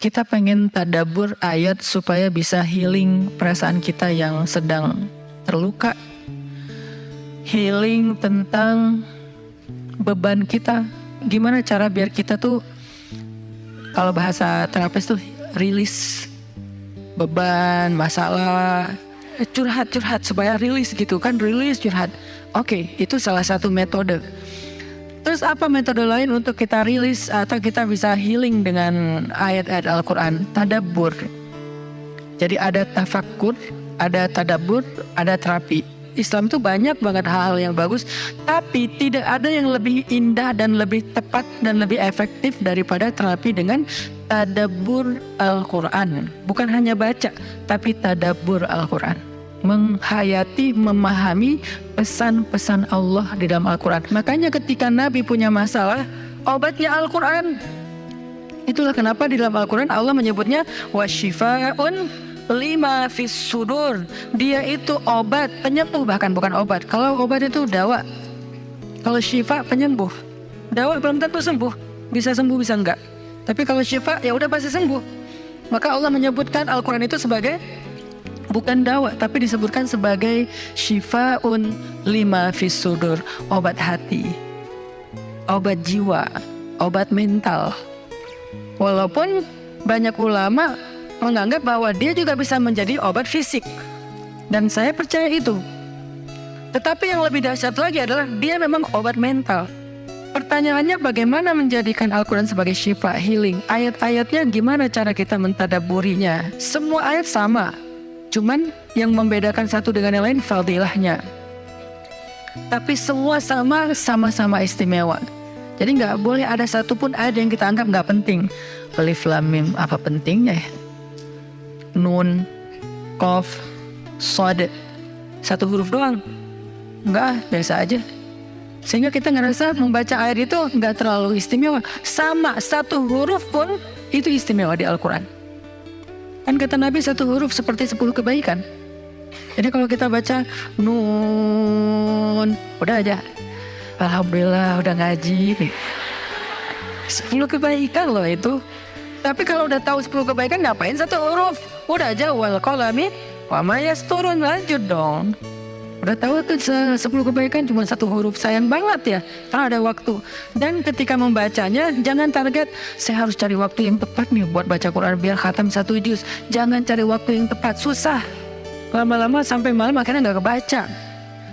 kita pengen tadabbur ayat supaya bisa healing perasaan kita yang sedang terluka, healing tentang beban kita. Gimana cara biar kita tuh, kalau bahasa terapis tuh rilis beban, masalah, curhat supaya rilis gitu kan, rilis curhat. Oke, itu salah satu metode. Terus apa metode lain untuk kita rilis atau kita bisa healing dengan ayat-ayat Al-Quran? Tadabbur. Jadi ada tafakkur, ada tadabbur, ada terapi. Islam itu banyak banget hal-hal yang bagus, tapi tidak ada yang lebih indah dan lebih tepat dan lebih efektif daripada terapi dengan tadabbur Al-Quran. Bukan hanya baca, tapi tadabbur Al-Quran. Menghayati, memahami pesan-pesan Allah di dalam Al-Quran. Makanya ketika Nabi punya masalah, obatnya Al-Quran. Itulah kenapa di dalam Al-Quran Allah menyebutnya wasyifa'un lima fis sudur. Dia itu obat, penyembuh, bahkan bukan obat. Kalau obat itu dawa, kalau syifa penyembuh. Dawa belum tentu sembuh, bisa sembuh bisa enggak. Tapi kalau syifa ya udah pasti sembuh. Maka Allah menyebutkan Al-Quran itu sebagai bukan dawa, tapi disebutkan sebagai syifaun lima fis sudur, obat hati, obat jiwa, obat mental. Walaupun banyak ulama menganggap bahwa dia juga bisa menjadi obat fisik, dan saya percaya itu. Tetapi yang lebih dahsyat lagi adalah dia memang obat mental. Pertanyaannya, bagaimana menjadikan Al-Quran sebagai syifa, healing? Ayat-ayatnya gimana cara kita mentadabburinya? Semua ayat sama, cuman yang membedakan satu dengan yang lain fadilahnya. Tapi semua sama-sama istimewa. Jadi nggak boleh ada satupun ayat yang kita anggap nggak penting. Alif Lam Mim, apa pentingnya ya? Nun, Qaf, Shad, satu huruf doang. Enggak, biasa aja. Sehingga kita ngerasa membaca ayat itu nggak terlalu istimewa. Sama, satu huruf pun itu istimewa di Al-Quran. Kan kata Nabi satu huruf seperti 10 kebaikan. Jadi kalau kita baca Nun, udah aja, alhamdulillah udah ngaji. 10 kebaikan loh itu. Tapi kalau udah tahu 10 kebaikan, ngapain satu huruf? Udah aja wal qalami wa ma yasturun, lanjut dong. Udah tahu tuh 10 kebaikan cuma satu huruf, sayang banget ya karena ada waktu. Dan ketika membacanya jangan target saya harus cari waktu yang tepat nih buat baca Quran biar khatam 1 juz. Jangan cari waktu yang tepat, susah. Lama-lama sampai malam akhirnya gak kebaca.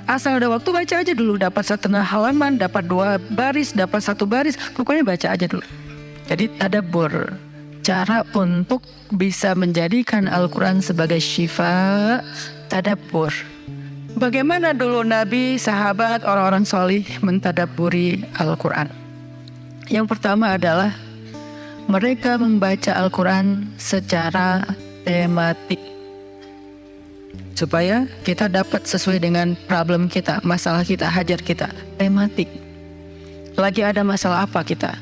Asal ada waktu baca aja dulu, dapat setengah halaman, dapat 2 baris, dapat 1 baris, pokoknya baca aja dulu. Jadi tadabbur, cara untuk bisa menjadikan Al-Quran sebagai syifa, tadabbur. Bagaimana dulu Nabi, sahabat, orang-orang solih mentadabburi Al-Quran? Yang pertama adalah mereka membaca Al-Quran secara tematik, supaya kita dapat sesuai dengan problem kita, masalah kita, hajat kita. Tematik. Lagi ada masalah apa kita?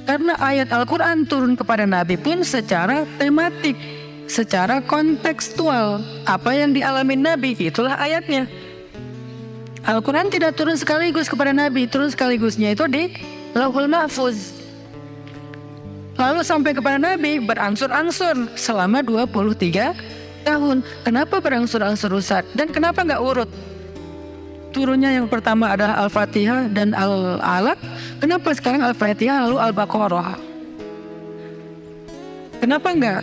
Karena ayat Al-Quran turun kepada Nabi pun secara tematik, secara kontekstual. Apa yang dialami Nabi, itulah ayatnya. Al-Quran tidak turun sekaligus kepada Nabi, turun sekaligusnya itu di Lauhul Mahfuz. Lalu sampai kepada Nabi berangsur-angsur selama 23 tahun. Kenapa berangsur-angsur, Ustaz? Dan kenapa nggak urut? Turunnya yang pertama adalah Al-Fatihah dan Al-Alaq. Kenapa sekarang Al-Fatihah lalu Al-Baqarah? Kenapa enggak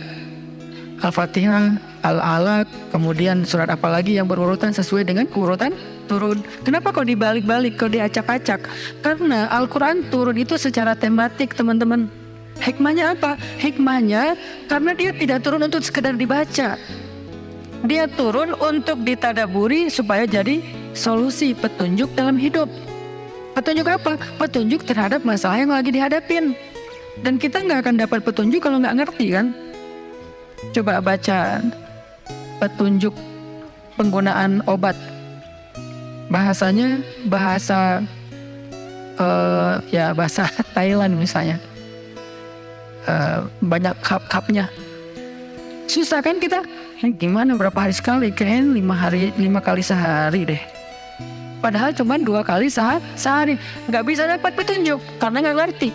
Al-Fatihah, Al-Alaq, kemudian surat apa lagi yang berurutan sesuai dengan urutan turun? Kenapa kok dibalik-balik, kok diacak-acak? Karena Al-Quran turun itu secara tematik, teman-teman. Hikmahnya apa? Hikmahnya karena dia tidak turun untuk sekedar dibaca. Dia turun untuk ditadaburi supaya jadi solusi, petunjuk dalam hidup. Petunjuk apa? Petunjuk terhadap masalah yang lagi dihadapin. Dan kita nggak akan dapat petunjuk kalau nggak ngerti kan? Coba baca petunjuk penggunaan obat. Bahasanya bahasa bahasa Thailand misalnya. Banyak kap-kapnya. Susah kan kita? Gimana berapa hari sekali? Kayaknya 5 kali sehari deh. Padahal cuma 2 kali sehari. Nggak bisa dapat petunjuk karena nggak ngerti.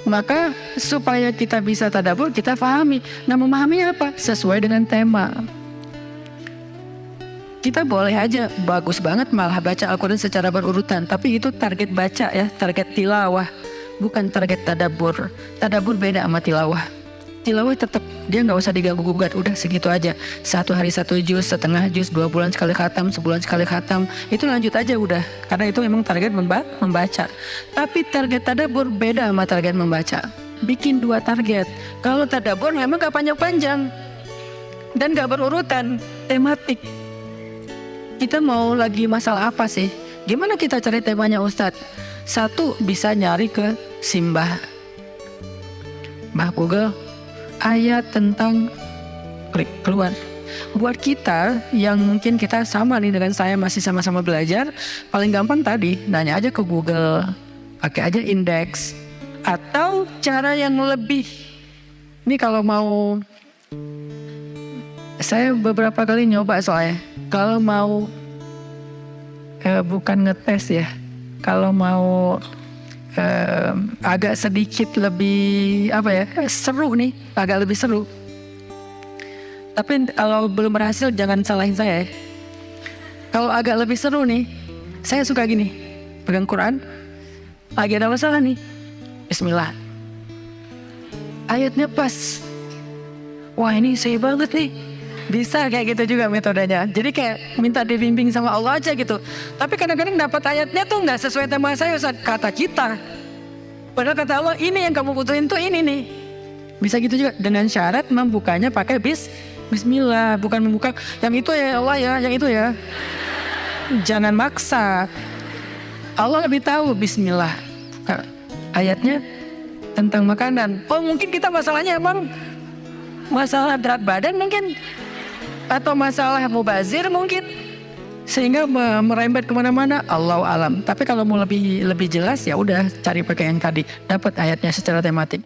Maka supaya kita bisa tadabbur, kita pahami. Nah, memahami apa? Sesuai dengan tema. Kita boleh aja bagus banget malah baca Al-Quran secara berurutan, tapi itu target baca ya, target tilawah, bukan target tadabbur. Tadabbur beda sama tilawah. Tilawah tetap dia nggak usah diganggu gugat, udah segitu aja. 1 hari 1 juz, setengah juz, 2 bulan sekali khatam, sebulan sekali khatam, itu lanjut aja udah. Karena itu memang target membaca. Tapi target tadabbur beda sama target membaca. Bikin 2 target. Kalau tadabbur memang gak panjang-panjang dan gak berurutan, tematik. Kita mau lagi masalah apa sih? Gimana kita cari temanya Ustadz? 1, bisa nyari ke Simbah Google, ayat tentang, klik keluar. Buat kita yang mungkin kita sama nih dengan saya, masih sama-sama belajar, paling gampang tadi nanya aja ke Google, pakai aja indeks. Atau cara yang lebih, ini kalau mau, saya beberapa kali nyoba soalnya, kalau mau bukan ngetes ya, kalau mau agak sedikit lebih seru nih, agak lebih seru. Tapi kalau belum berhasil jangan salahin saya ya. Kalau agak lebih seru nih, saya suka gini, pegang Quran, lagi ada masalah nih, Bismillah, ayatnya pas, wah ini saya banget nih. Bisa kayak gitu juga metodenya. Jadi kayak minta dibimbing sama Allah aja gitu. Tapi kadang-kadang dapat ayatnya tuh nggak sesuai tema saya, Ustaz, kata kita. Padahal kata Allah, ini yang kamu butuhin tuh ini nih. Bisa gitu juga dengan syarat membukanya pakai Bismillah, bukan membuka yang itu ya Allah ya, yang itu ya. Jangan maksa. Allah lebih tahu. Bismillah. Ayatnya tentang makanan. Oh mungkin kita masalahnya emang masalah berat badan mungkin, atau masalah mubazir mungkin, sehingga merembet kemana-mana. Allahu alam. Tapi kalau mau lebih jelas ya udah cari pakai yang tadi, dapat ayatnya secara tematik.